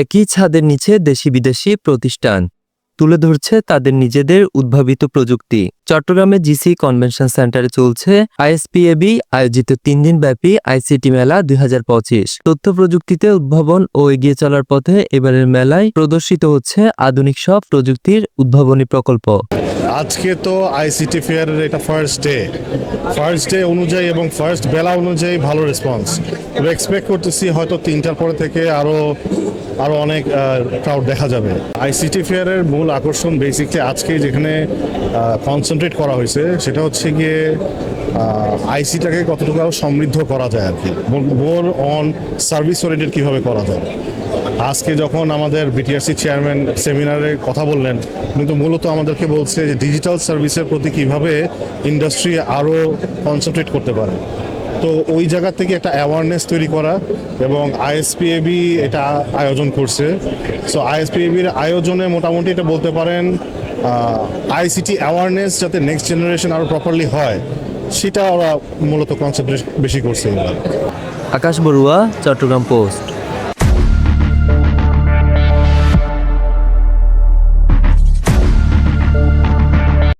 একই ছাদের নিচে দেশি বিদেশি প্রতিষ্ঠান তুলে ধরছে তাদের নিজেদের উদ্ভাবিত প্রযুক্তি। চট্টগ্রামে জিসি কনভেনশন সেন্টারে চলছে আইএসপিএবি আয়োজিত 3 দিনব্যাপী আইসিটি মেলা 2025। তথ্য প্রযুক্তিতে উদ্ভাবন ও এগিয়ে চলার পথে এবারের মেলায় প্রদর্শিত হচ্ছে আধুনিক সব প্রযুক্তির উদ্ভাবনী প্রকল্প। আজকে তো আইসিটি ফেয়ারের এটা ফার্স্ট ডে অনুযায়ী এবং ফার্স্ট বেলা অনুযায়ী ভালো রেসপন্স। আমরা এক্সপেক্ট করতেছি হয়তো 3টার পরে থেকে আরও অনেক ক্রাউড দেখা যাবে। আইসিটি ফেয়ারের মূল আকর্ষণ বেসিকলি আজকে যেখানে কনসেন্ট্রেট করা হয়েছে সেটা হচ্ছে গিয়ে আইসিটাকে কতটুকু আরও সমৃদ্ধ করা যায় আর কি, মোর অন সার্ভিস ওরিয়েন্টেড কীভাবে করা যায়। আজকে যখন আমাদের বিটিআরসি চেয়ারম্যান সেমিনারে কথা বললেন, কিন্তু মূলত আমাদেরকে বলছে যে ডিজিটাল সার্ভিসের প্রতি কীভাবে ইন্ডাস্ট্রি আরও কনসেন্ট্রেট করতে পারে। তো ওই জায়গা থেকে একটা অ্যাওয়ারনেস তৈরি করা এবং আইএসপিএবি এটা আয়োজন করছে। সো আইএসপিএবির আয়োজনে মোটামুটি এটা বলতে পারেন আইসিটি অ্যাওয়ারনেস যাতে নেক্সট জেনারেশন আরও প্রপারলি হয় সেটা ওরা মূলত কনসেন্ট্রেট বেশি করছে এবার। আকাশ বড়ুয়া, চট্টগ্রাম পোস্ট।